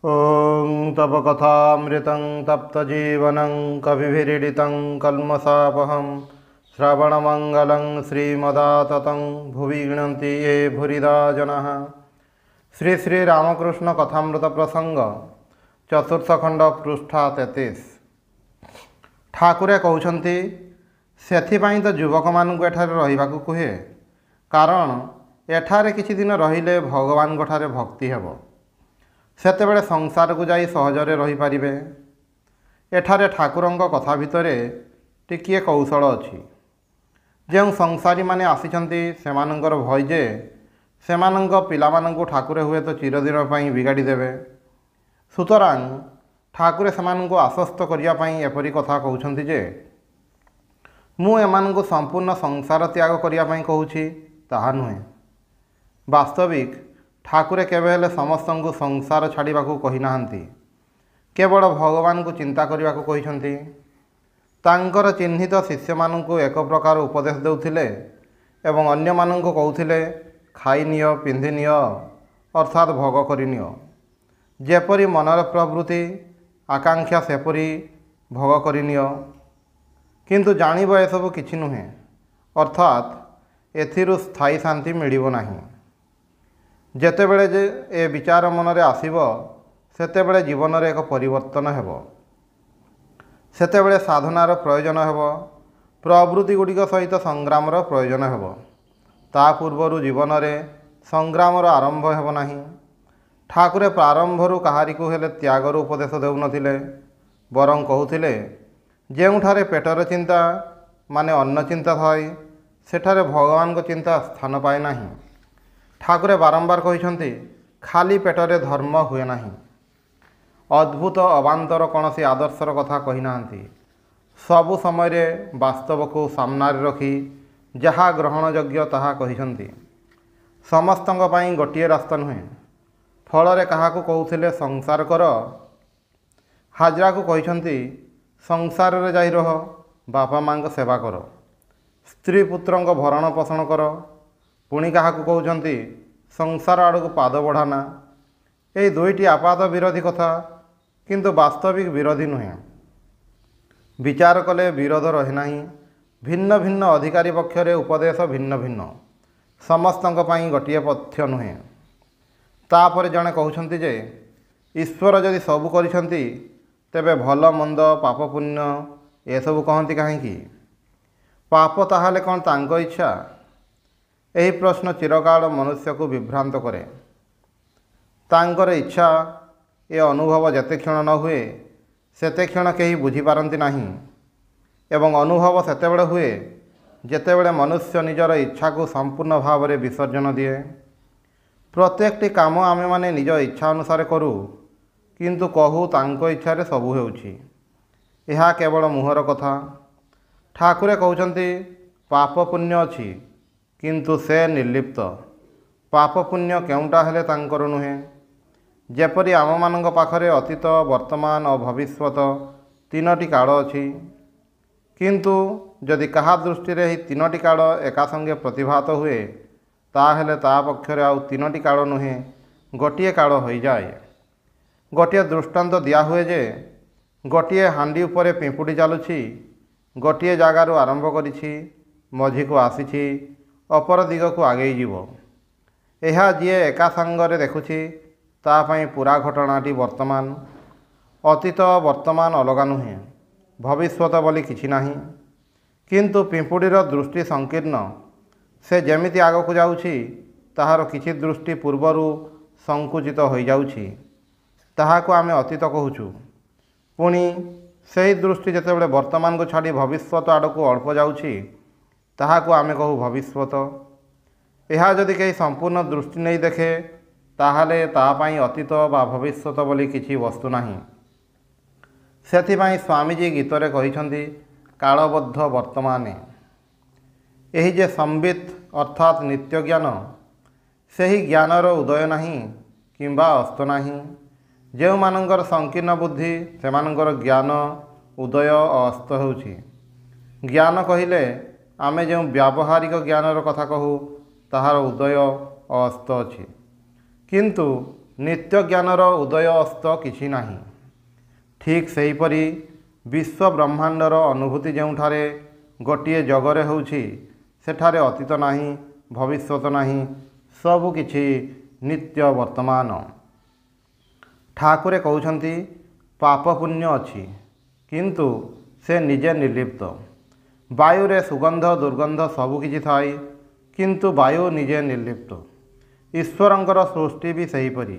ॐ तपकथामृतं तप्तजीवनं कविभिरीडितं कल्मषापहं श्रवणमङ्गलं श्रीमदाततं भुवि गृह्णन्ति ये भूरिदा जनाः। श्री श्री रामकृष्ण कथामृत प्रसंग चतुर्थ खंड पृष्ठा 33। ठाकुरे कहउछन्ति सेथिपाई तो युवक मानक एठारे रहिबाकु कुहे, कारण एठारे किछि दिन रहिले भगवान ठारे भक्ति हेबो। सेतेबेले संसार को जाई सहजरे रही पारिबे। एठारे ठाकुरंक कथा भितरे टिकिए कौशल अछि। जेउ संसारी माने आसिछन्ति सेमानंकर भय जे सेमानंक पिलामानंकु ठाकुरे हुए तो चिरदिन पई बिगाड़ी देबे। सुतरां ठाकुरे सेमानंकु आश्वस्त करिया पई एपरि कथा कहउछन्ति जे मु एमानंकु संपूर्ण संसार त्याग करिया पई कहउछि, ताहा नुहे। वास्तविक ठाकुरे केबे हेले समस्तंकु संसार छाड़िबाकु कहि नाहंती, केवल भगवान को चिंता करिबाकु कहिसंती। तांकर चिन्हित शिष्य मानंकु एक प्रकार उपदेश देउथिले एवं अन्य मानंकु कहउथिले खाई नियो पिंधि नियो, अर्थात भोग करि नियो। जेपरि मनर प्रवृत्ति आकांक्षा सेपरि भोग करि नियो। किंतु जानिब एसबु किछि नुहे, अर्थात एथिरु स्थायी शांति मिलिबो नाही। जेतेबेले जे ए विचार मनरे आसीबो सेतेबेले जीवन रे एक परिवर्तन हेबो। सेतेबेले साधनार प्रयोजन हेबो, प्रवृत्ति गुड़िक सहित संग्रामर प्रयोजन हेबो। ता पूर्वरु जीवन रे संग्रामर आरंभ हेबो नाही। ठाकुरे प्रारंभरु काहारिकु हेले त्यागर उपदेश देउ नथिले, बरं कहउथिले जेउठारे पेटर चिंता माने अन्न चिंता थाए सेठारे भगवान को चिंता स्थान पाए नाही। ठाकुरे बारंबार कहिसंती खाली पेटरे धर्म हुए नाही। अद्भुत अबांतर कौनसी आदर्शर कथा कहि नाहंती। सबु समय रे वास्तव को सामना रे रखी जहा ग्रहण योग्य ताहा कहिसंती। समस्तंक पई गोटिए रास्ता नुहे। फल रे काहाकु कहउथिले संसार कर, हाजरा को कहिसंती संसार रे जाई रह, बापा मांक सेवा कर, स्त्री पुत्रंक भरण पोषण कर। पुणी क्या कहते संसार आड़ को पाद बढ़ाना। यही दुईटी आपात विरोधी कथा, किंतु वास्तविक विरोधी नुहे। विचार कले विरोध रहे नाही। भिन्न भिन्न अधिकारी पक्षरे उपदेश भिन्न भिन्न, समस्तंक पई गोटिए पथ्य नुहे। तापर जणे कहउछन्ति जे ईश्वर जदि सबु करिसंति तेबे भल मंद पाप पुण्य ए सबु कहंति काहेकि? पाप ताहाले कोन तांको इच्छा? यही प्रश्न चिरकाल मनुष्य को विभ्रांत करे। तांकर इच्छा ए अनुभव जेते क्षण न हुए सेते क्षण केही बुझी पारंती नाही। एवं अनुभव सेतेबेले हुए जेतेबेले मनुष्य निजर इच्छा को संपूर्ण भाव में विसर्जन दिए। प्रत्येकटी काम आमे माने निज इच्छा अनुसार करू, किंतु कहू तांको इच्छारे सबु हेउछि। एहा केवल मुहर कथा। ठाकुरे कहउछन्ति पाप पुण्य अछि, किंतु से निर्लिप्त। पाप पुण्य केउटा हेले तांकर नुहे। जेपरि आम मानंक पाखरे अतीत वर्तमान और भविष्यत तीनोटी काल अछि, किंतु जदि कहा दृष्टि रे ही तीनोटी काल एका संगे प्रतिभात हुए ताहेले ता पक्षरे आउ तीनोटी काल नुहे, गोटिए काल होई जाए। गोटिए दृष्टांत दिया हुए जे गोटिए हांडी उपरे पिंपुड़ी चालुछि, गोटिए जागारु आरंभ करिछि, मझी को आसीछि, अपर दिग को आगे जीव। यह जीए एका सांगरे देखुछि ता पई पूरा घटनाटी वर्तमान। अतीत वर्तमान अलगा नुहे, भविष्यत बोली किछि नाही। किंतु पिंपुड़ीर दृष्टि संकीर्ण। से जेमिति आगकु जाउछि ताहार किछि दृष्टि पूर्वरु संकुचित होई जाउछि, ताहाको आमे अतीत कहूछु। पुणी सेही दृष्टि जेतेबेले वर्तमान को छाड़ी भविष्यत आड़कू अल्प जाउछि ताहाको आमे कहू भविष्यत। यह जदि कहीं संपूर्ण दृष्टि नहीं देखे ताहाले तापाई अतीत बा भविष्यत बोली किछि वस्तु नाही। सेथिपाई स्वामीजी गीतरे कहिसंती कालबद्ध वर्तमाने। यही जे संबित अर्थात नित्य ज्ञान, सेही ज्ञानर उदय नाही किंबा अस्त नाही। जेउ मानंकर संकीर्ण बुद्धि सेमानंकर ज्ञान उदय अस्त होउछि। ज्ञान कहिले आमे जो व्यावहारिक ज्ञानर कथा कहू ताहार उदय अस्त अछि, किंतु नित्य ज्ञानर उदय अस्त किछि नाही। ठीक सेहीपरि विश्व ब्रह्मांडर अनुभूति जोठारे गोटे जगरे होउछि सेठारे अतीत नाही, भविष्यत नाही, सबु किछि नित्य वर्तमान। ठाकुरे कहउछन्ति पाप पुण्य अछि किंतु से निजे निर्लिप्त। वायुरे सुगंध दुर्गंध सबु किछि थाई किंतु वायु निजे निर्लिप्त। ईश्वरंकर सृष्टि भी सेहीपरि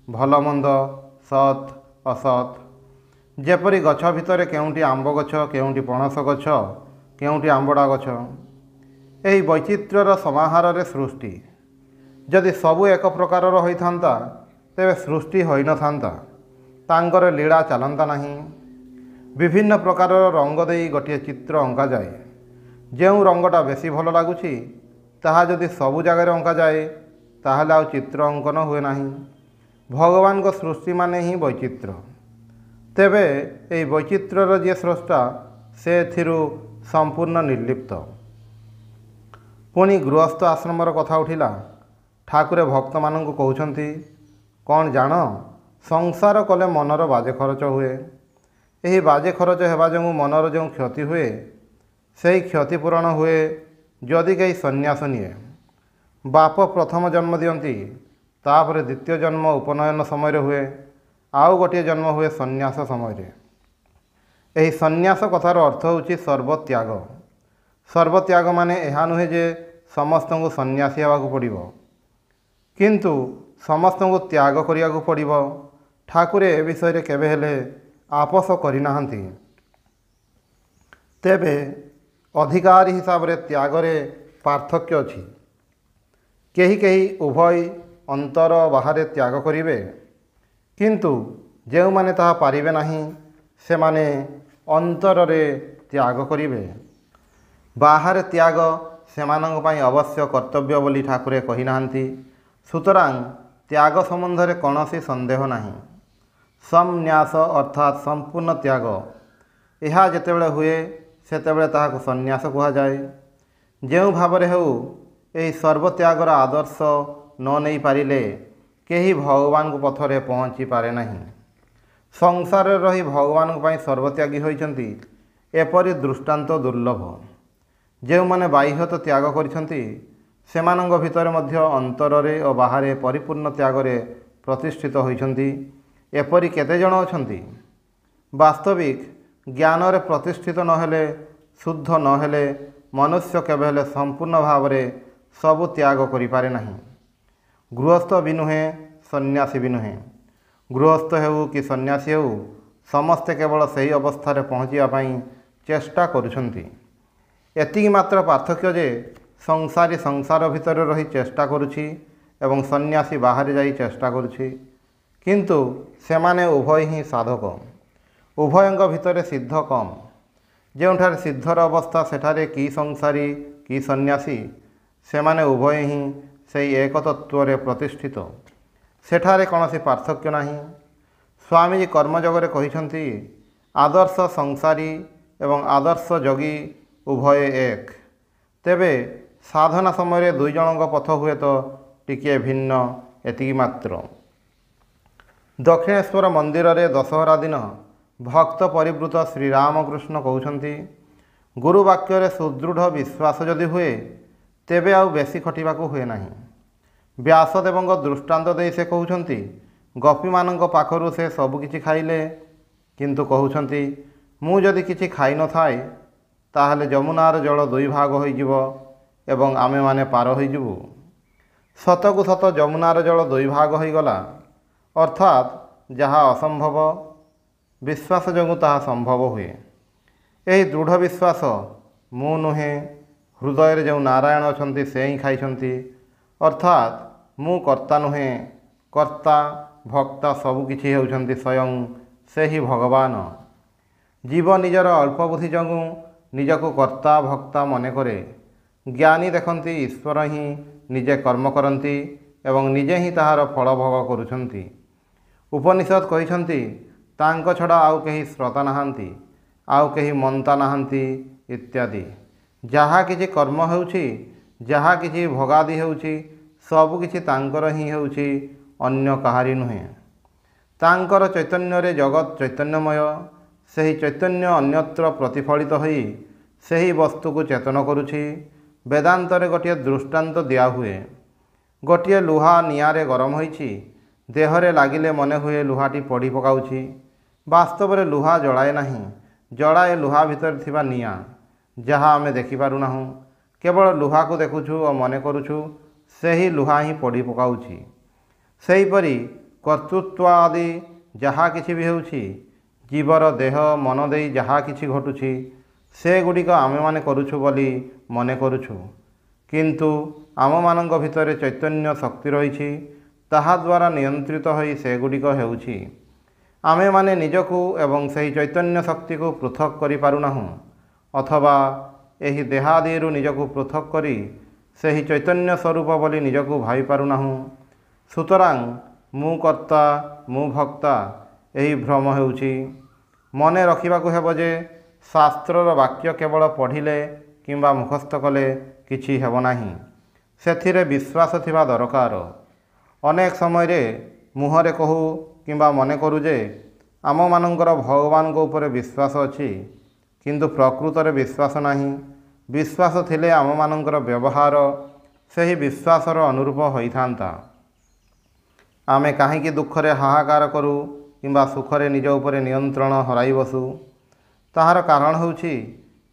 भल मंद सत् असत्। जेपरि गछ भितर केउंटी आंब गछ, केउंटी पणस गछ, केउंटी आंबड़ा गछ, एही वैचित्र्यर समाहार रे सृष्टि। जदि सबु एक प्रकारर होइथांता तेबे सृष्टि होई न थांता, तांकर लीला चलंता नहीं। विभिन्न प्रकार रंग देई गोटे चित्र अंका जाए। जेउ रंगटा बेसी भल लागुछि ताहा जदि सबु जगार अंका जाए ताहले आउ चित्र अंकन हुए नहीं। भगवान को सृष्टि माने ही वैचित्र। तेबे एई वैचित्रर जे स्रष्टा से एथिरु संपूर्ण निर्लिप्त। पुणी गृहस्थ आश्रमर कथा उठिला। ठाकुरे भक्त मानंकु कहउछन्ति कौन जान संसार कले मनर बाजे खरच हुए। एही बाजे खरच हेबा जोगु मनर जो क्षति हुए सेही क्षतिपूरण हुए जदि कई सन्यास निए। बाप प्रथम जन्म दियंती, तापरे द्वितीय जन्म उपनयन समय हुए, आउ गोटे जन्म हुए सन्यास समय। एही सन्यास कथार अर्थ होछि सर्वत्याग। सर्वत्याग माने एहा नुहे जे समस्तंकु सन्यासी हेबाकु पड़िबो, किंतु समस्तंकु त्याग करियाकु पड़िबो। ठाकुरे ए विषय रे केबे हेले आपस करिनाहांती। तेबे अधिकारी हिसाब रे त्याग रे पार्थक्य अछि। केही केही उभय अंतर बाहरे त्याग करिवे, किंतु जेउ माने ताहा पारिबे नाही से माने अंतर रे त्याग करिवे। बाहरे त्याग सेमानंग पई अवश्य कर्तव्य बोली ठाकुरे कहि नाहांती। सुतरां त्याग संबंध रे कोनोसी संदेह नाही। संन्यास अर्थात संपूर्ण त्याग यह जेतेबेले हुए सेतेबेले ताहाको सन्यास कहा जाए। जेउ भावरे हेउ एही सर्वत्यागर आदर्श न नहीं पारिले केही भगवान को पथरे पहुँची पारे नहीं। संसार रही भगवान को सर्वत्यागी होइछन्ति एपरि दृष्टांत दुर्लभ। जेउ माने बाह्यत त्याग करिछन्ति सेमानंग भितर मध्य अंतररे और बाहरे परिपूर्ण त्यागरे प्रतिष्ठित होइछन्ति एपरि केते जण अछन्ति। वास्तविक ज्ञान रे प्रतिष्ठित नहेले, शुद्ध नहेले मनुष्य केबे हेले संपूर्ण भाव रे सबु त्याग करि पारे नाही। गृहस्थ भी नुहे, सन्यासी भी नुहे। गृहस्थ हेउ कि सन्यासी हेउ समस्ते केवल सही अवस्था रे पहुँचिया पई चेष्टा करुछन्ति। एतिकी मात्र पार्थक्य जे संसारी संसार भितर रही चेष्टा करुछि एवं सन्यासी बाहर जाई चेष्टा करुछि, किंतु सेमाने उभय ही साधक। उभयंग भितर सिद्ध कम। जेउठारे सिद्धर अवस्था सेठारे कि संसारी कि सन्यासी सेमाने उभय ही सेई एक तत्व रे प्रतिष्ठित। सेठारे कौनसी पार्थक्य नाही। स्वामीजी कर्मजगरे कहिछन्ति आदर्श संसारी एवं आदर्श जोगी उभय एक। तेबे साधना समय दुई जनक पथ हुए तो टिके भिन्न, एतिकी मात्र। दक्षिणेश्वर मंदिर रे दशहरा दिन भक्त परिवृत श्रीरामकृष्ण कहउछन्ति गुरुवाक्य रे सुदृढ़ विश्वास जदि हुए तेबे आउ बेसी खटिबाकू हुए नाही। व्यासदेवଙ୍କ दृष्टांत देई से कहउछन्ति गोपी मानଙ୍କ पाखरु से सब किछि खाइले, किंतु कहउछन्ति मु जदि किछि खाइ न थाए ताहले जमुनार जल दुई भाग होई जिवो एवं आमे माने पार होई जिवु। सतकु सत जमुनार जल दुई भाग होई गला, अर्थात जहा असंभव विश्वास जोगु ताहा संभव हुए। एही दृढ़ विश्वास मु नुहे, हृदय रे जो नारायण अछन्ति से ही खाइछन्ति, अर्थात मु कर्ता नुहे, कर्ता भक्ता सबु किछि हेउछन्ति स्वयं से ही भगवान। जीव निजर अल्प बुद्धि जोगु निजको कर्ता भक्ता मने करे। ज्ञानी देखन्ति ईश्वर ही निजे कर्म करन्ति एवं निजे ही ताहार फल भोग करुछन्ति। उपनिषद कहिछन्ति तांको छड़ा आउ केही श्रोता नाहांती, आउ केही मंता नाहांती इत्यादि। जहा किछि कर्म हेउछि, जहा किछि भोगादि हेउछि, सब किछि तांकर ही हेउछि, ଅନ୍ୟ କାହାରି ନୁହେଁ। ତାଙ୍କର ଚୈତନ୍ୟରେ ଜଗତ ଚୈତନ୍ୟମୟ। ସେହି ଚୈତନ୍ୟ ଅନ୍ୟତ୍ର ପ୍ରତିଫଳିତ ହୋଇ ସେହି ବସ୍ତୁକୁ ଚେତନ କରୁଛି। ବେଦାନ୍ତରେ ଗୋଟିଏ ଦୃଷ୍ଟାନ୍ତ ଦିଆହୁଏ। ଗୋଟିଏ ଲୁହା ନିଆଁରେ ଗରମ ହୋଇଛି। ଦେହରେ ଲାଗିଲେ ମନେ ହୁଏ ଲୁହାଟି ପୋଡ଼ି ପକାଉଛି। ବାସ୍ତବରେ ଲୁହା ଜଳାଏ ନାହିଁ, ଜଳାଏ ଲୁହା ଭିତରେ ଥିବା ନିଆଁ, ଯାହା ଆମେ ଦେଖିପାରୁନାହୁଁ। କେବଳ ଲୁହାକୁ ଦେଖୁଛୁ ଓ ମନେ କରୁଛୁ ସେହି ଲୁହା ହିଁ ପୋଡ଼ି ପକାଉଛି। ସେହିପରି କର୍ତ୍ତୃତ୍ୱ ଆଦି ଯାହା କିଛି ବି ହେଉଛି, ଜୀବର ଦେହ ମନ ଦେଇ ଯାହା କିଛି ଘଟୁଛି, ସେଗୁଡ଼ିକ ଆମେମାନେ କରୁଛୁ ବୋଲି ମନେ କରୁଛୁ। କିନ୍ତୁ ଆମମାନଙ୍କ ଭିତରେ ଚୈତନ୍ୟ ଶକ୍ତି ରହିଛି, ତାହାଦ୍ୱାରା ନିୟନ୍ତ୍ରିତ ହୋଇ ସେଗୁଡ଼ିକ ହେଉଛି। ଆମେମାନେ ନିଜକୁ ଏବଂ ସେହି ଚୈତନ୍ୟ ଶକ୍ତିକୁ ପୃଥକ୍ କରିପାରୁନାହୁଁ, ଅଥବା ଏହି ଦେହାଦିରୁ ନିଜକୁ ପୃଥକ୍ କରି ସେହି ଚୈତନ୍ୟ ସ୍ୱରୂପ ବୋଲି ନିଜକୁ ଭାବିପାରୁନାହୁଁ। ସୁତରାଂ ମୁଁ କର୍ତ୍ତା, ମୁଁ ଭକ୍ତା, ଏହି ଭ୍ରମ ହେଉଛି। ମନେ ରଖିବାକୁ ହେବ ଯେ ଶାସ୍ତ୍ରର ବାକ୍ୟ କେବଳ ପଢ଼ିଲେ କିମ୍ବା ମୁଖସ୍ଥ କଲେ କିଛି ହେବ ନାହିଁ, ସେଥିରେ ବିଶ୍ୱାସ ଥିବା ଦରକାର। ଅନେକ ସମୟରେ ମୁହଁରେ କହୁ କିମ୍ବା ମନେ କରୁ ଯେ ଆମମାନଙ୍କର ଭଗବାନଙ୍କ ଉପରେ ବିଶ୍ୱାସ ଅଛି, କିନ୍ତୁ ପ୍ରକୃତରେ ବିଶ୍ୱାସ ନାହିଁ। ବିଶ୍ୱାସ ଥିଲେ ଆମମାନଙ୍କର ବ୍ୟବହାର ସେହି ବିଶ୍ୱାସର ଅନୁରୂପ ହୋଇଥାନ୍ତା। ଆମେ କାହିଁକି ଦୁଃଖରେ ହାହାକାର କରୁ କିମ୍ବା ସୁଖରେ ନିଜ ଉପରେ ନିୟନ୍ତ୍ରଣ ହରାଇ ବସୁ? ତାହାର କାରଣ ହେଉଛି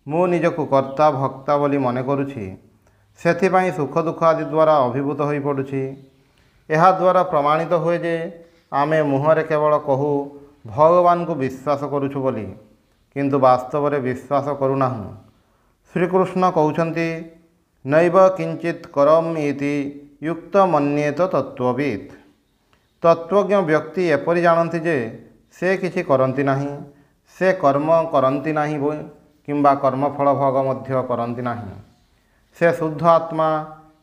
ମୁଁ ନିଜକୁ କର୍ତ୍ତା ଭକ୍ତା ବୋଲି ମନେ କରୁଛି। ସେଥିପାଇଁ ସୁଖ ଦୁଃଖ ଆଦି ଦ୍ୱାରା ଅଭିଭୂତ ହୋଇପଡ଼ୁଛି। ଏହାଦ୍ୱାରା ପ୍ରମାଣିତ ହୁଏ ଯେ ଆମେ ମୁହଁରେ କେବଳ କହୁ ଭଗବାନଙ୍କୁ ବିଶ୍ୱାସ କରୁଛୁ ବୋଲି, କିନ୍ତୁ ବାସ୍ତବରେ ବିଶ୍ୱାସ କରୁନାହୁଁ। ଶ୍ରୀକୃଷ୍ଣ କହୁଛନ୍ତି, ନୈବ କିଞ୍ଚିତ୍ କରମ୍ ଇତି ୟୁକ୍ତ ମନ୍ୟେତ ତତ୍ତ୍ୱବିତ୍। ତତ୍ତ୍ୱଜ୍ଞ ବ୍ୟକ୍ତି ଏପରି ଜାଣନ୍ତି ଯେ ସେ କିଛି କରନ୍ତି ନାହିଁ, ସେ କର୍ମ କରନ୍ତି ନାହିଁ କିମ୍ବା କର୍ମଫଳ ଭୋଗ ମଧ୍ୟ କରନ୍ତି ନାହିଁ। ସେ ଶୁଦ୍ଧ ଆତ୍ମା।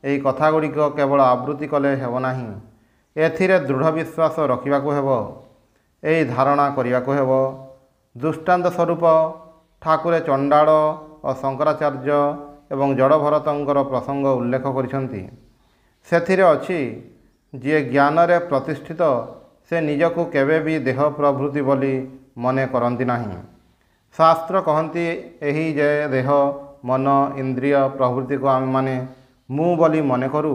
ଏହି କଥାଗୁଡ଼ିକ କେବଳ ଆବୃତ୍ତି କଲେ ହେବ ନାହିଁ, ଏଥିରେ ଦୃଢ଼ ବିଶ୍ୱାସ ରଖିବାକୁ ହେବ। ଏହି ଧାରଣା କରିବାକୁ ହେବ। ଦୃଷ୍ଟାନ୍ତ ସ୍ୱରୂପ ଠାକୁରେ ଚଣ୍ଡାଳ ଓ ଶଙ୍କରାଚାର୍ଯ୍ୟ ଏବଂ ଜଡ଼ଭରତଙ୍କର ପ୍ରସଙ୍ଗ ଉଲ୍ଲେଖ କରିଛନ୍ତି। ସେଥିରେ ଅଛି, ଯିଏ ଜ୍ଞାନରେ ପ୍ରତିଷ୍ଠିତ ସେ ନିଜକୁ କେବେ ବି ଦେହ ପ୍ରଭୃତି ବୋଲି ମନେ କରନ୍ତି ନାହିଁ। ଶାସ୍ତ୍ର କହନ୍ତି ଏହି ଯେ ଦେହ ମନ ଇନ୍ଦ୍ରିୟ ପ୍ରଭୃତିକୁ ଆମେମାନେ ମୁଁ ବୋଲି ମନେ କରୁ,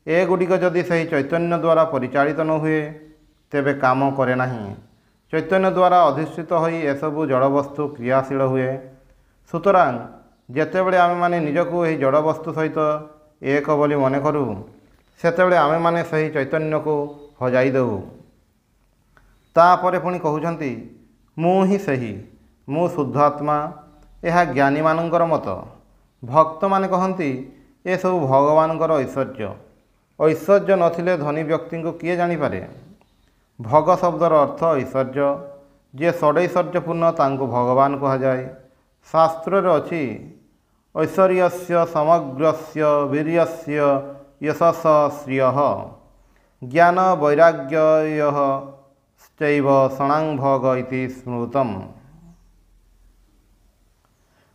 ଏଗୁଡ଼ିକ ଯଦି ସେହି ଚୈତନ୍ୟ ଦ୍ୱାରା ପରିଚାଳିତ ନ ହୁଏ ତେବେ କାମ କରେ ନାହିଁ। ଚୈତନ୍ୟ ଦ୍ୱାରା ଅଧିଷ୍ଠିତ ହୋଇ ଏସବୁ ଜଡ଼ବସ୍ତୁ କ୍ରିୟାଶୀଳ ହୁଏ। ସୁତରାଂ ଯେତେବେଳେ ଆମେମାନେ ନିଜକୁ ଏହି ଜଡ଼ବସ୍ତୁ ସହିତ ଏକ ବୋଲି ମନେ କରୁ, ସେତେବେଳେ ଆମେମାନେ ସେହି ଚୈତନ୍ୟକୁ ହଜାଇ ଦେଉ। ତାପରେ ପୁଣି କହୁଛନ୍ତି, ମୁଁ ହିଁ ସେହି, ମୁଁ ଶୁଦ୍ଧ ଆତ୍ମା। ଏହା ଜ୍ଞାନୀମାନଙ୍କର ମତ। ଭକ୍ତମାନେ କହନ୍ତି ଏସବୁ ଭଗବାନଙ୍କର ଐଶ୍ୱର୍ଯ୍ୟ। ଐଶ୍ୱର୍ଯ୍ୟ ନଥିଲେ ଧନୀ ବ୍ୟକ୍ତିଙ୍କୁ କିଏ ଜାଣିପାରେ? ଭଗ ଶବ୍ଦର ଅର୍ଥ ଐଶ୍ୱର୍ଯ୍ୟ। ଯିଏ ଷଡ଼ୈଶ୍ୱର୍ଯ୍ୟପୂର୍ଣ୍ଣ ତାଙ୍କୁ ଭଗବାନ କୁହାଯାଏ। ଶାସ୍ତ୍ରରେ ଅଛି, ଐଶ୍ୱର୍ଯ୍ୟସ୍ୟ ସମଗ୍ରସ୍ୟ ବୀର୍ଯ୍ୟସ୍ୟ ୟଶଃ ଶ୍ରିୟଃ ଜ୍ଞାନ ବୈରାଗ୍ୟୟଃ ଚୈବ ଷଣାଂ ଭୋଗ ଇତି ସ୍ମୃତମ୍।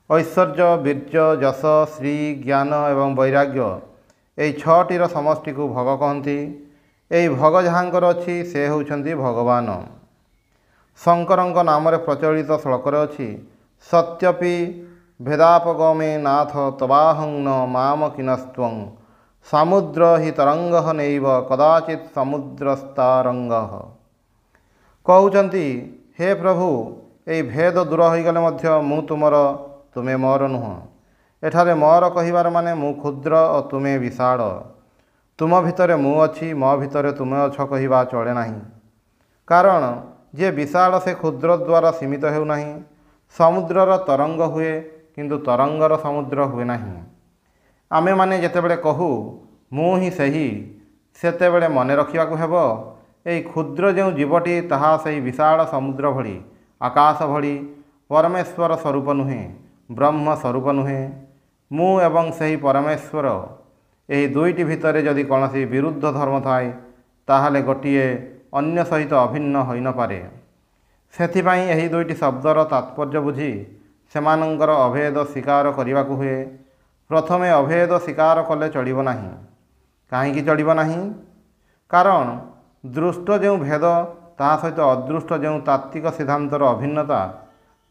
ଐଶ୍ୱର୍ଯ୍ୟ, ବୀର୍ଯ୍ୟ, ଯଶ, ଶ୍ରୀ, ଜ୍ଞାନ ଏବଂ ବୈରାଗ୍ୟ ଏହି ଛଅଟିର ସମଷ୍ଟିକୁ ଭୋଗ କହନ୍ତି। ଏହି ଭୋଗ ଯାହାଙ୍କର ଅଛି ସେ ହେଉଛନ୍ତି ଭଗବାନ। ଶଙ୍କରଙ୍କ ନାମରେ ପ୍ରଚଳିତ ଶ୍ଲୋକରେ ଅଛି, ସତ୍ୟପି ଭେଦାପଗମେ ନାଥ ତବାହଂ ନ ମାମ କିନସ୍ତ୍ୱଂ ସମୁଦ୍ର ହି ତରଙ୍ଗଃ ନୈବ କଦାଚିତ୍ ସମୁଦ୍ରସ୍ତାରଙ୍ଗଃ। କହୁଛନ୍ତି, ହେ ପ୍ରଭୁ, ଏହି ଭେଦ ଦୂର ହୋଇଗଲେ ମଧ୍ୟ ମୁଁ ତୁମର, ତୁମେ ମୋର ନୁହଁ। ଏଠାରେ ମୋର କହିବାର ମାନେ ମୁଁ କ୍ଷୁଦ୍ର ଓ ତୁମେ ବିଶାଳ। ତୁମ ଭିତରେ ମୁଁ ଅଛି, ମୋ ଭିତରେ ତୁମେ ଅଛ କହିବା ଚଳେ ନାହିଁ। କାରଣ ଯିଏ ବିଶାଳ ସେ କ୍ଷୁଦ୍ର ଦ୍ୱାରା ସୀମିତ ହେଉନାହିଁ। ସମୁଦ୍ରର ତରଙ୍ଗ ହୁଏ, କିନ୍ତୁ ତରଙ୍ଗର ସମୁଦ୍ର ହୁଏ ନାହିଁ। ଆମେମାନେ ଯେତେବେଳେ କହୁ ମୁଁ ହିଁ ସେହି, ସେତେବେଳେ ମନେ ରଖିବାକୁ ହେବ ଏହି କ୍ଷୁଦ୍ର ଯେଉଁ ଜୀବଟି ତାହା ସେହି ବିଶାଳ ସମୁଦ୍ର ଭଳି, ଆକାଶ ଭଳି ପରମେଶ୍ୱର ସ୍ୱରୂପ ନୁହେଁ, ବ୍ରହ୍ମ ସ୍ୱରୂପ ନୁହେଁ। ମୁଁ ଏବଂ ସେହି ପରମେଶ୍ୱର, ଏହି ଦୁଇଟି ଭିତରେ ଯଦି କୌଣସି ବିରୁଦ୍ଧ ଧର୍ମ ଥାଏ, ତାହେଲେ ଗୋଟିଏ ଅନ୍ୟ ସହିତ ଅଭିନ୍ନ ହୋଇନପାରେ। ସେଥିପାଇଁ ଏହି ଦୁଇଟି ଶବ୍ଦର ତାତ୍ପର୍ଯ୍ୟ ବୁଝି ସେମାନଙ୍କର ଅଭେଦ ସ୍ୱୀକାର କରିବାକୁ ହୁଏ। ପ୍ରଥମେ ଅଭେଦ ସ୍ୱୀକାର କଲେ ଚଳିବ ନାହିଁ। କାହିଁକି ଚଳିବ ନାହିଁ? କାରଣ दृष्ट जो भेद ता सहित अदृष्ट जो तात्विक सिद्धांतर अभिन्नता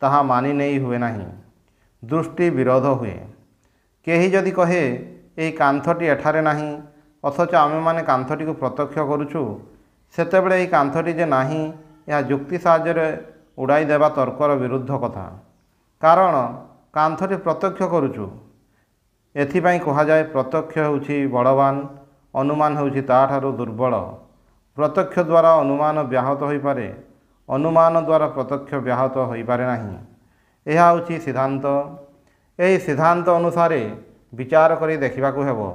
ताहा मानि नहीं हुए नहीं, दृष्टि विरोध हुए। केही जदि कहे एई कांथटी एठारे नाही अथच आमे माने कांथटी को प्रत्यक्ष करूछु, सेतेबेले एई कांथटी जे नाही यह युक्ति साहाय्य उड़ाई देवा तर्कर विरुद्ध कथा। कारण कांथटी प्रत्यक्ष करूछु, एथिपाई कहा जाए प्रत्यक्ष होउछि बड़वान, अनुमान होउछि ताठारु दुर्बल। प्रत्यक्ष द्वारा अनुमान व्याहत होई पारे, अनुमान द्वारा प्रत्यक्ष व्याहत होई पारे नाही। यह होउछि सिद्धांत। एही सिद्धांत अनुसार विचार करी देखिबाकू हेबो।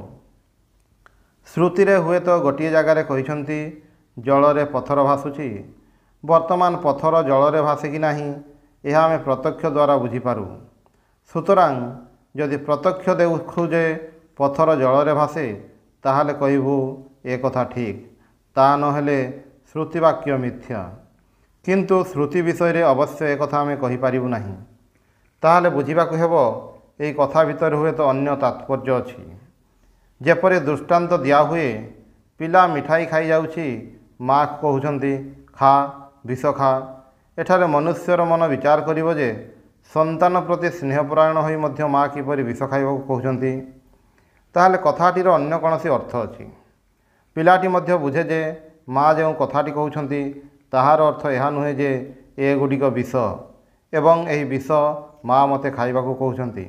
श्रुति रे हुए तो गोटे जगार कहिसंती जलरे पत्थर भासुची, वर्तमान पत्थर जलरे भासे कि नाही यह आमे प्रत्यक्ष द्वारा बुझीपारू। सुतरां जदि प्रत्यक्ष देखु जे पत्थर जलरे भासे ताहाले कहिबू ए कथा ठीक, ता नहेले श्रुतिवाक्य मिथ्या। किंतु श्रुति विषय रे अवश्य एक कथा आमे कहि पारिबू नाही। ताहाले बुझीबाकू हेबो एई कथा भितर हुए तो अन्य तात्पर्य अछि। जेपरि दृष्टांत दिया हुए, पिला मिठाई खाई जाउछि, माँ कहउछंती खा विष खा। एठारे मनुष्यर मन विचार करिबो जे संतान प्रति स्नेहपरायण होई मध्य माँ किपरि विष खाइबाकू कहउछंती, ताहाले कथाटीर अन्य कोनोसी अर्थ अछि। पिलाटी मध्य बुझे जे माँ जो कथाटी कहउछंती ताहार अर्थ यह नुहे जे ए गुडिक विष एवं एही विष माँ मते खाइबाकू कहउछंती।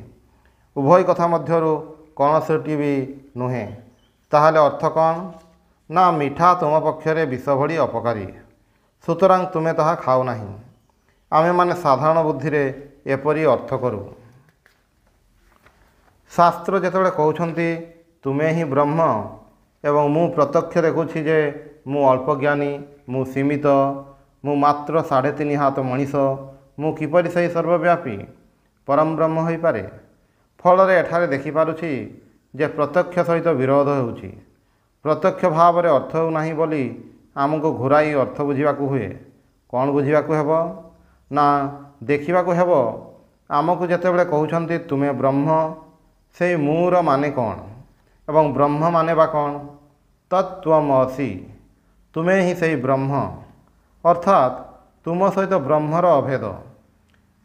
उभय कथा मध्यरु कौनसी भी नुहे। ताहाले अर्थ कौन ना मिठा तुम पक्षरे विष भली अपकारी, सुतरां तुमे ताहा खाओ नाही। आमे माने साधारण बुद्धि रे एपरी अर्थ करू। शास्त्र जेतेबेले कहउछंती तुमे ही ब्रह्म एवं मु प्रत्यक्ष देखुछि जे मु अल्पज्ञानी, मु सीमित, मु मात्र 3.5 हाथ मनीष, मु किपरि सही सर्वव्यापी परम ब्रह्म होई पारे। फल एठारे देखिपारुछि जे प्रत्यक्ष सहित विरोध होउछि। प्रत्यक्ष भाव रे अर्थ हो नाही बोली आमको घुराई अर्थ बुझिबाकू हुए। कौन बुझिबाकू हेबो ना देखिबाकू हेबो आमको जेतेबेले कहउछंती तुमे ब्रह्म, से मूर माने कौन एवं ब्रह्म माने बा कौन, तत्त्वमसि, तुमे ही सही ब्रह्म, अर्थात तुम सहित ब्रह्मर अभेद।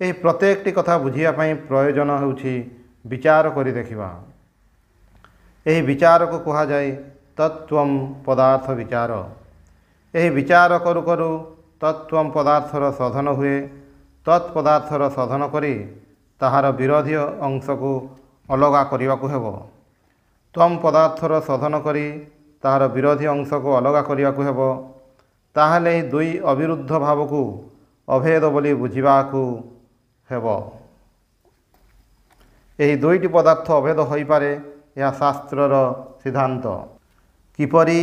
यही प्रत्येकटी कथा बुझिया पई प्रयोजन होउछि विचार करी देखिबा। यही विचार को कहा जाए तत्त्वम पदार्थ विचार। यही विचार करू करू तत्त्वम पदार्थर साधन हुए। तत्पदार्थर साधन करी ताहार विरोधी अंश को अलगा करिबाकू हेबो। त्वम पदार्थर साधन करी ताहार विरोधी अंश को अलगा करिबाकू हेबो। ताहाले दुई अविरुद्ध भाव को अभेद बोली बुझिबाकू हेबो। यही दुईटी पदार्थ अभेद होई पारे यह शास्त्रर सिद्धांत। किपरि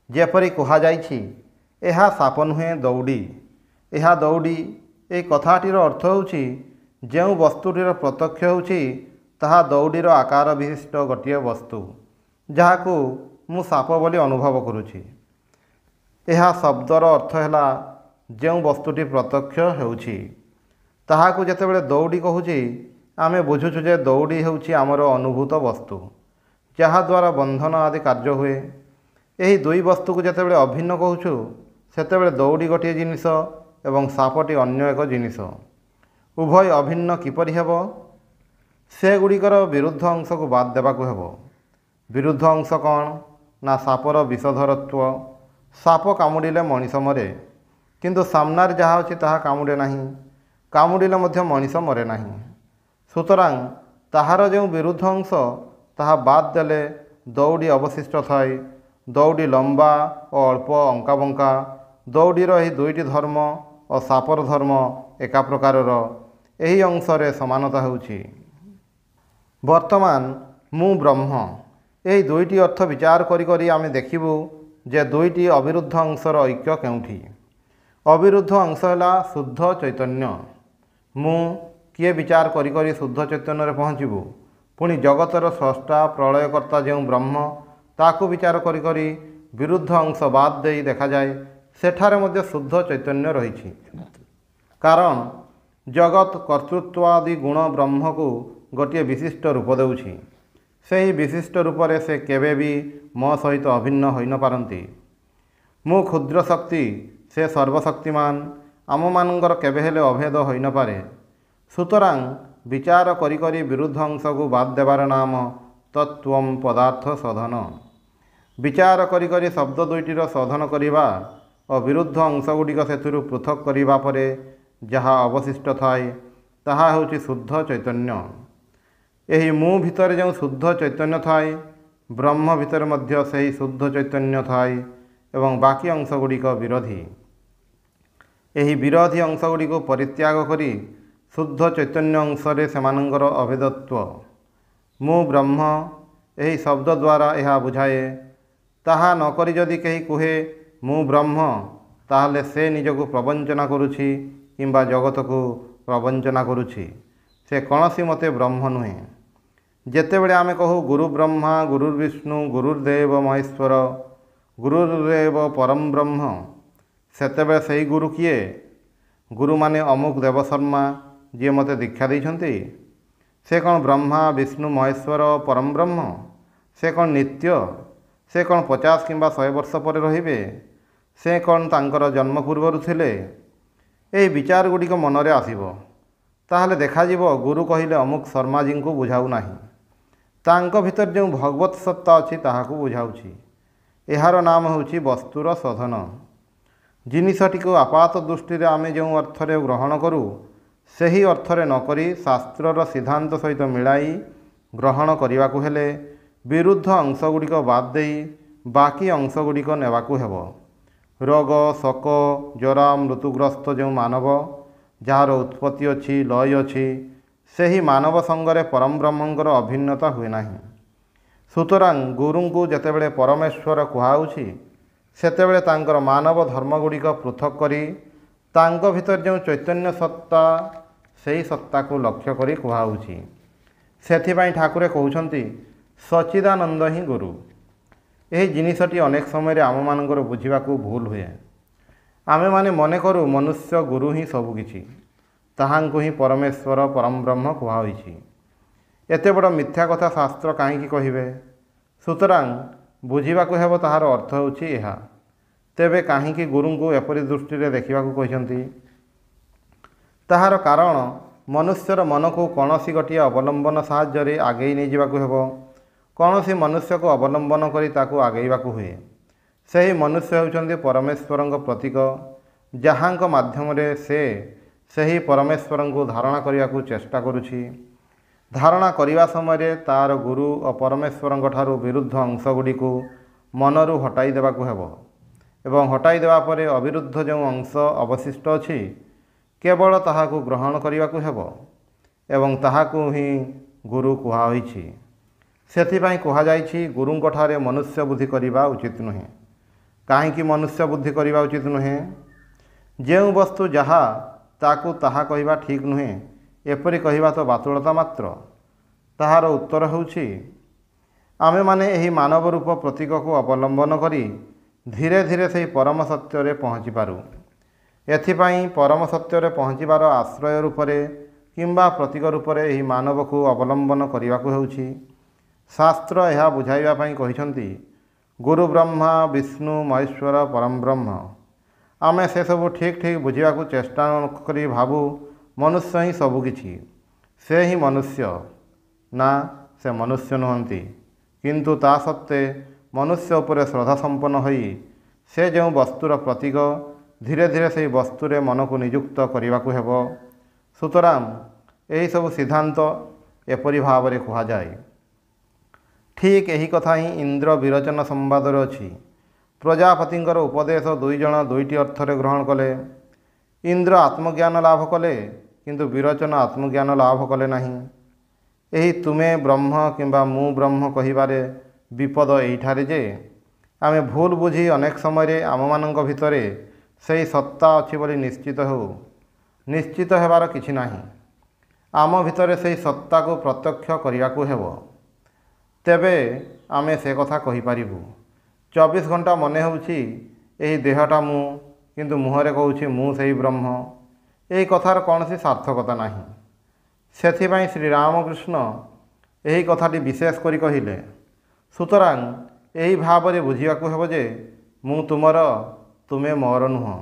जेपरि कहा जाइछि एहा साप नुहे दौड़ी, एहा दौड़ी। ए कथाटीर अर्थ होउछि जेउ वस्तुटीर प्रत्यक्ष होउछि ताहा दौड़ीर आकार विशिष्ट गोटे वस्तु, जहाकू मु साप बोली अनुभव करुछि। एहा शब्दर अर्थ हैला जेउ वस्तुटी प्रत्यक्ष होउछि ताहाकू जेतेबेले दौड़ी कहूछि आमे बुझुछु जे दौड़ी होउछि आमर अनुभूत वस्तु, जहा द्वारा बंधन आदि कार्य हुए। यही दुई वस्तु को जेतेबेले अभिन्न कहूछु सेतेबेले दौड़ी गोटे जिनिस एवं सापटी अन्य एक जिनिस। उभय अभिन्न किपरि हेबो? से गुड़िकर विरुद्ध अंश को बाद देबाकू हेबो। विरुद्ध अंश कौन ना सापर विषधरत्व। साप कामुड़िले मनीष मरे, किंतु सामनार जहाँ अछि ताहा कामुड़े नाही, कामुड़िले मध्य मनीष मरे नाही। सुतरां ताहार जो विरुद्ध अंश ताहा बाद देले दौड़ी अवशिष्ट थाए। दौड़ी लंबा और अल्प अंका बंका। दौड़ीर यही दुईटी धर्म और सापर धर्म एका प्रकारर, यही अंशरे समानता होउछि। वर्तमान मु ब्रह्म, यही दुईटी अर्थ विचार करी करी आमे देखिबू जे दुईटी अविरुद्ध अंशर ऐक्य केउठी। अविरुद्ध अंश हैला शुद्ध चैतन्य। मु किए विचार करी करी शुद्ध चैतन्य रे पहुँचबू। पुणी जगतर स्रष्टा प्रलयकर्ता जो ब्रह्म ताकू विचार करी करी विरुद्ध अंश बाद दे देखा जाए सेठारे मध्य शुद्ध चैतन्य रही। कारण जगत कर्तृत्वादि गुण ब्रह्म को गोटे विशिष्ट रूप देउछि। से ही विशिष्ट रूप से केवे भी मो सहित अभिन्न होई न पारंती। ମୁଁ କ୍ଷୁଦ୍ର ଶକ୍ତି, ସେ ସର୍ବଶକ୍ତିମାନ। ଆମମାନଙ୍କର କେବେ ହେଲେ ଅଭେଦ ହୋଇନପାରେ। ସୁତରାଂ ବିଚାର କରି କରି ବିରୁଦ୍ଧ ଅଂଶକୁ ବାଦ ଦେବାର ନାମ ତତ୍ତ୍ୱମ୍ ପଦାର୍ଥ ଶୋଧନ। ବିଚାର କରି କରି ଶବ୍ଦ ଦୁଇଟିର ଶୋଧନ କରିବା ଓ ବିରୁଦ୍ଧ ଅଂଶଗୁଡ଼ିକ ସେଥିରୁ ପୃଥକ୍ କରିବା ପରେ ଯାହା ଅବଶିଷ୍ଟ ଥାଏ ତାହା ହେଉଛି ଶୁଦ୍ଧ ଚୈତନ୍ୟ। ଏହି ମୁଁ ଭିତରେ ଯେଉଁ ଶୁଦ୍ଧ ଚୈତନ୍ୟ ଥାଏ, ବ୍ରହ୍ମ ଭିତରେ ମଧ୍ୟ ସେହି ଶୁଦ୍ଧ ଚୈତନ୍ୟ ଥାଏ ଏବଂ ବାକି ଅଂଶଗୁଡ଼ିକ ବିରୋଧୀ। ଏହି ବିରୋଧୀ ଅଂଶଗୁଡ଼ିକୁ ପରିତ୍ୟାଗ କରି ଶୁଦ୍ଧ ଚୈତନ୍ୟ ଅଂଶରେ ସେମାନଙ୍କର ଅଭେଦତ୍ୱ। ମୁଁ ବ୍ରହ୍ମ, ଏହି ଶବ୍ଦ ଦ୍ୱାରା ଏହା ବୁଝାଏ। ତାହା ନକରି ଯଦି କେହି କୁହେ ମୁଁ ବ୍ରହ୍ମ, ତାହେଲେ ସେ ନିଜକୁ ପ୍ରବଞ୍ଚନା କରୁଛି କିମ୍ବା ଜଗତକୁ ପ୍ରବଞ୍ଚନା କରୁଛି। ସେ କୌଣସି ମତେ ବ୍ରହ୍ମ ନୁହେଁ। ଯେତେବେଳେ ଆମେ କହୁ ଗୁରୁ ବ୍ରହ୍ମା ଗୁରୁର୍ବିଷ୍ଣୁ ଗୁରୁର୍ଦେବ ମହେଶ୍ୱର ଗୁରୁରେବ ପରମ ବ୍ରହ୍ମ, ସେତେବେଳେ ସେହି ଗୁରୁ କିଏ? ଗୁରୁମାନେ ଅମୁକ ଦେବଶର୍ମା ଯିଏ ମୋତେ ଦୀକ୍ଷା ଦେଇଛନ୍ତି। ସେ କ'ଣ ବ୍ରହ୍ମା ବିଷ୍ଣୁ ମହେଶ୍ୱର ପରମ ବ୍ରହ୍ମ? ସେ କ'ଣ ନିତ୍ୟ? ସେ କ'ଣ 50 କିମ୍ବା 100 ବର୍ଷ ପରେ ରହିବେ? ସେ କ'ଣ ତାଙ୍କର ଜନ୍ମ ପୂର୍ବରୁ ଥିଲେ? ଏହି ବିଚାର ଗୁଡ଼ିକ ମନରେ ଆସିବ। ତାହେଲେ ଦେଖାଯିବ ଗୁରୁ କହିଲେ ଅମୁକ ଶର୍ମାଜୀଙ୍କୁ ବୁଝାଉ ନାହିଁ। ତାଙ୍କ ଭିତରେ ଯେଉଁ ଭଗବତ ସତ୍ତା ଅଛି ତାହାକୁ ବୁଝାଉଛି। ଏହାର ନାମ ହେଉଛି ବସ୍ତୁର ଶୋଧନ। ଜିନିଷଟିକୁ ଆପାତ ଦୃଷ୍ଟିରେ ଆମେ ଯେଉଁ ଅର୍ଥରେ ଗ୍ରହଣ କରୁ, ସେହି ଅର୍ଥରେ ନକରି ଶାସ୍ତ୍ରର ସିଦ୍ଧାନ୍ତ ସହିତ ମିଳାଇ ଗ୍ରହଣ କରିବାକୁ ହେଲେ ବିରୁଦ୍ଧ ଅଂଶଗୁଡ଼ିକ ବାଦ ଦେଇ ବାକି ଅଂଶଗୁଡ଼ିକ ନେବାକୁ ହେବ। ରୋଗ ଶୋକ ଜରା ମୃତ୍ୟୁଗ୍ରସ୍ତ ଯେଉଁ ମାନବ, ଯାହାର ଉତ୍ପତ୍ତି ଅଛି ଲୟ ଅଛି, ସେହି ମାନବ ସଙ୍ଗରେ ପରମ ବ୍ରହ୍ମଙ୍କର ଅଭିନ୍ନତା ହୁଏ ନାହିଁ। ସୁତରାଂ ଗୁରୁଙ୍କୁ ଯେତେବେଳେ ପରମେଶ୍ୱର କୁହାଉଛି, ସେତେବେଳେ ତାଙ୍କର ମାନବ ଧର୍ମଗୁଡ଼ିକ ପୃଥକ୍ କରି ତାଙ୍କ ଭିତରେ ଯେଉଁ ଚୈତନ୍ୟ ସତ୍ତା, ସେହି ସତ୍ତାକୁ ଲକ୍ଷ୍ୟ କରି କୁହାଉଛି। ସେଥିପାଇଁ ଠାକୁରେ କହୁଛନ୍ତି ସଚ୍ଚିଦାନନ୍ଦ ହିଁ ଗୁରୁ। ଏହି ଜିନିଷଟି ଅନେକ ସମୟରେ ଆମମାନଙ୍କର ବୁଝିବାକୁ ଭୁଲ ହୁଏ। ଆମେମାନେ ମନେ କରୁ ମନୁଷ୍ୟ ଗୁରୁ ହିଁ ସବୁକିଛି, ତାହାଙ୍କୁ ହିଁ ପରମେଶ୍ୱର ପରମ ବ୍ରହ୍ମ କୁହାହୋଇଛି। ଏତେ ବଡ଼ ମିଥ୍ୟା କଥା ଶାସ୍ତ୍ର କାହିଁକି କହିବେ? ସୁତରାଂ ବୁଝିବାକୁ ହେବ ତାହାର ଅର୍ଥ ହେଉଛି ଏହା। ତେବେ କାହିଁକି ଗୁରୁଙ୍କୁ ଏପରି ଦୃଷ୍ଟିରେ ଦେଖିବାକୁ କହିଛନ୍ତି? ତାହାର କାରଣ ମନୁଷ୍ୟର ମନକୁ କୌଣସି ଗୋଟିଏ ଅବଲମ୍ବନ ସାହାଯ୍ୟରେ ଆଗେଇ ନେଇଯିବାକୁ ହେବ। କୌଣସି ମନୁଷ୍ୟକୁ ଅବଲମ୍ବନ କରି ତାକୁ ଆଗେଇବାକୁ ହୁଏ। ସେହି ମନୁଷ୍ୟ ହେଉଛନ୍ତି ପରମେଶ୍ୱରଙ୍କ ପ୍ରତୀକ, ଯାହାଙ୍କ ମାଧ୍ୟମରେ ସେ ସେହି ପରମେଶ୍ୱରଙ୍କୁ ଧାରଣା କରିବାକୁ ଚେଷ୍ଟା କରୁଛି। ଧାରଣା କରିବା ସମୟରେ ତା'ର ଗୁରୁ ଓ ପରମେଶ୍ୱରଙ୍କ ଠାରୁ ବିରୁଦ୍ଧ ଅଂଶଗୁଡ଼ିକୁ ମନରୁ ହଟାଇ ଦେବାକୁ ହେବ ଏବଂ ହଟାଇ ଦେବା ପରେ ଅବିରୁଦ୍ଧ ଯେଉଁ ଅଂଶ ଅବଶିଷ୍ଟ ଅଛି କେବଳ ତାହାକୁ ଗ୍ରହଣ କରିବାକୁ ହେବ ଏବଂ ତାହାକୁ ହିଁ ଗୁରୁ କୁହାହୋଇଛି। ସେଥିପାଇଁ କୁହାଯାଇଛି ଗୁରୁଙ୍କଠାରେ ମନୁଷ୍ୟ ବୁଦ୍ଧି କରିବା ଉଚିତ ନୁହେଁ। କାହିଁକି ମନୁଷ୍ୟ ବୁଦ୍ଧି କରିବା ଉଚିତ ନୁହେଁ? ଯେଉଁ ବସ୍ତୁ ଯାହା ତାକୁ ତାହା କହିବା ଠିକ୍ ନୁହେଁ, ଏପରି କହିବା ତ ବାତୁଳତା ମାତ୍ର। ତାହାର ଉତ୍ତର ହେଉଛି ଆମେମାନେ ଏହି ମାନବ ରୂପ ପ୍ରତୀକକୁ ଅବଲମ୍ବନ କରି ଧୀରେ ଧୀରେ ସେହି ପରମ ସତ୍ୟରେ ପହଞ୍ଚିପାରୁ। ଏଥିପାଇଁ ପରମ ସତ୍ୟରେ ପହଞ୍ଚିବାର ଆଶ୍ରୟ ରୂପରେ କିମ୍ବା ପ୍ରତୀକ ରୂପରେ ଏହି ମାନବକୁ ଅବଲମ୍ବନ କରିବାକୁ ହେଉଛି। ଶାସ୍ତ୍ର ଏହା ବୁଝାଇବା ପାଇଁ କହିଛନ୍ତି ଗୁରୁ ବ୍ରହ୍ମା ବିଷ୍ଣୁ ମହେଶ୍ୱର ପରମ ବ୍ରହ୍ମ। ଆମେ ସେସବୁ ଠିକ୍ ଠିକ୍ ବୁଝିବାକୁ ଚେଷ୍ଟା କରି ଭାବୁ ମନୁଷ୍ୟ ହିଁ ସବୁକିଛି, ସେ ହିଁ ମନୁଷ୍ୟ। ନା, ସେ ମନୁଷ୍ୟ ନୁହନ୍ତି। କିନ୍ତୁ ତା ସତ୍ତ୍ୱେ ମନୁଷ୍ୟ ଉପରେ ଶ୍ରଦ୍ଧା ସମ୍ପନ୍ନ ହୋଇ ସେ ଯେଉଁ ବସ୍ତୁର ପ୍ରତୀକ, ଧୀରେ ଧୀରେ ସେହି ବସ୍ତୁରେ ମନକୁ ନିଯୁକ୍ତ କରିବାକୁ ହେବ। ସୁତରାଂ ଏହିସବୁ ସିଦ୍ଧାନ୍ତ ଏପରି ଭାବରେ କୁହାଯାଏ। ଠିକ୍ ଏହି କଥା ହିଁ ଇନ୍ଦ୍ର ବିରୋଚନ ସମ୍ବାଦରେ ଅଛି। ପ୍ରଜାପତିଙ୍କର ଉପଦେଶ ଦୁଇ ଜଣ ଦୁଇଟି ଅର୍ଥରେ ଗ୍ରହଣ କଲେ। ଇନ୍ଦ୍ର ଆତ୍ମଜ୍ଞାନ ଲାଭ କଲେ, କିନ୍ତୁ ବିରୋଚନ ଆତ୍ମଜ୍ଞାନ ଲାଭ କଲେ ନାହିଁ। ଏହି ତୁମେ ବ୍ରହ୍ମ କିମ୍ବା ମୁଁ ବ୍ରହ୍ମ କହିବାରେ ବିପଦ ଏଇଠାରେ ଯେ ଆମେ ଭୁଲ ବୁଝି ଅନେକ ସମୟରେ ଆମମାନଙ୍କ ଭିତରେ ସେହି ସତ୍ତା ଅଛି ବୋଲି ନିଶ୍ଚିତ ହେଉ। ନିଶ୍ଚିତ ହେବାର କିଛି ନାହିଁ। ଆମ ଭିତରେ ସେହି ସତ୍ତାକୁ ପ୍ରତ୍ୟକ୍ଷ କରିବାକୁ ହେବ। ତେବେ ଆମେ ସେ କଥା କହିପାରିବୁ 24 ଘଣ୍ଟା ମନେ ହେଉଛି ଏହି ଦେହଟା ମୁଁ, କିନ୍ତୁ ମୁହଁରେ କହୁଛି ମୁଁ ସେହି ବ୍ରହ୍ମ। ଏହି କଥାର କୌଣସି ସାର୍ଥକତା ନାହିଁ। ସେଥିପାଇଁ ଶ୍ରୀରାମକୃଷ୍ଣ ଏହି କଥାଟି ବିଶେଷ କରି କହିଲେ। ସୁତରାଂ ଏହି ଭାବରେ ବୁଝିବାକୁ ହେବ ଯେ ମୁଁ ତୁମର ତୁମେ ମୋର ନୁହଁ।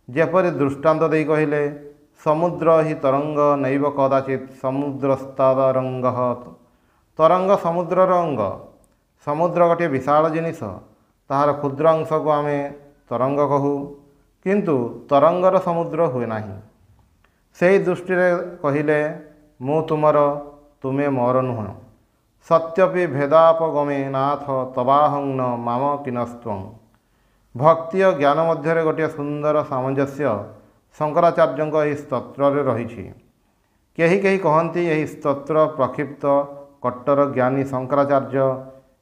ଯେପରି ଦୃଷ୍ଟାନ୍ତ ଦେଇ କହିଲେ, ସମୁଦ୍ର ହି ତରଙ୍ଗ ନୈବ କଦାଚିତ୍ ସମୁଦ୍ରସ୍ତାଦରଙ୍ଗ। ତରଙ୍ଗ ସମୁଦ୍ରର ଅଙ୍ଗ। ସମୁଦ୍ର ଗୋଟିଏ ବିଶାଳ ଜିନିଷ, ତାହାର କ୍ଷୁଦ୍ର ଅଂଶକୁ ଆମେ ତରଙ୍ଗ କହୁ, କିନ୍ତୁ ତରଙ୍ଗର ସମୁଦ୍ର ହୁଏ ନାହିଁ। ସେହି ଦୃଷ୍ଟିରେ କହିଲେ, ମୁଁ ତୁମର, ତୁମେ ମୋର ନୁହଁ। ସତ୍ୟପି ଭେଦାପଗମେ ନାଥ ତବାହଂ ନ ମାମ କିନସ୍ତ୍ୱଂ। ଭକ୍ତି ଓ ଜ୍ଞାନ ମଧ୍ୟରେ ଗୋଟିଏ ସୁନ୍ଦର ସାମଞ୍ଜସ୍ୟ ଶଙ୍କରାଚାର୍ଯ୍ୟଙ୍କ ଏହି ସ୍ତୋତ୍ରରେ ରହିଛି। କେହି କେହି କହନ୍ତି, ଏହି ସ୍ତୋତ୍ର ପ୍ରକ୍ଷିପ୍ତ କଟ୍ଟର ଜ୍ଞାନୀ ଶଙ୍କରାଚାର୍ଯ୍ୟ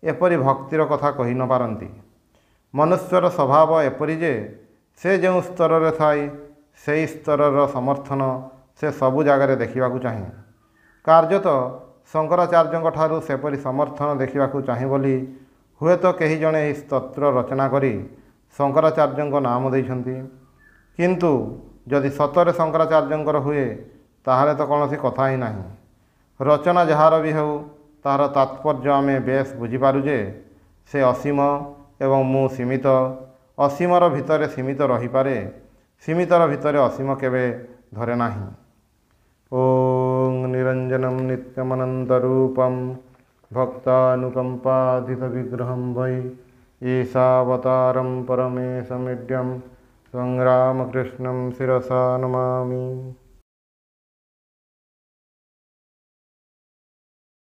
ଏପରି ଭକ୍ତିର କଥା କହି ନ ପାରନ୍ତି। ମନୁଷ୍ୟର ସ୍ୱଭାବ ଏପରି ଯେ, ସେ ଯେଉଁ ସ୍ତରରେ ଥାଏ ସେହି ସ୍ତରର ସମର୍ଥନ ସେ ସବୁ ଜାଗାରେ ଦେଖିବାକୁ ଚାହେଁ। କାର୍ଯ୍ୟତଃ ଶଙ୍କରାଚାର୍ଯ୍ୟଙ୍କ ଠାରୁ ସେପରି ସମର୍ଥନ ଦେଖିବାକୁ ଚାହେଁ ବୋଲି ହୁଏତ କେହି ଜଣେ ଏହି ସ୍ତୋତ୍ର ରଚନା କରି ଶଙ୍କରାଚାର୍ଯ୍ୟଙ୍କ ନାମ ଦେଇଛନ୍ତି। କିନ୍ତୁ ଯଦି ସତରେ ଶଙ୍କରାଚାର୍ଯ୍ୟଙ୍କର ହୁଏ, ତାହେଲେ ତ କୌଣସି କଥା ହିଁ ନାହିଁ। ରଚନା ଯାହାର ବି ହେଉ, ତାହାର ତାତ୍ପର୍ଯ୍ୟ ଆମେ ବେଶ ବୁଝିପାରୁ ଯେ, ସେ ଅସୀମ ଏବଂ ମୁଁ ସୀମିତ। ଅସୀମର ଭିତରେ ସୀମିତ ରହିପାରେ, ସୀମିତର ଭିତରେ ଅସୀମ କେବେ ଧରେ ନାହିଁ। ଓଂ ନିରଞ୍ଜନଂ ନିତ୍ୟମନନ୍ତରୂପଂ ଭକ୍ତାନୁକମ୍ପାଧିତ ବିଗ୍ରହଂ ଭୈ ଈଶାବତାରଂ ପରମେଶମିଡ୍ୟଂ ତ୍ୱଂ ରାମକୃଷ୍ଣଂ ଶିରସା ନମାମି।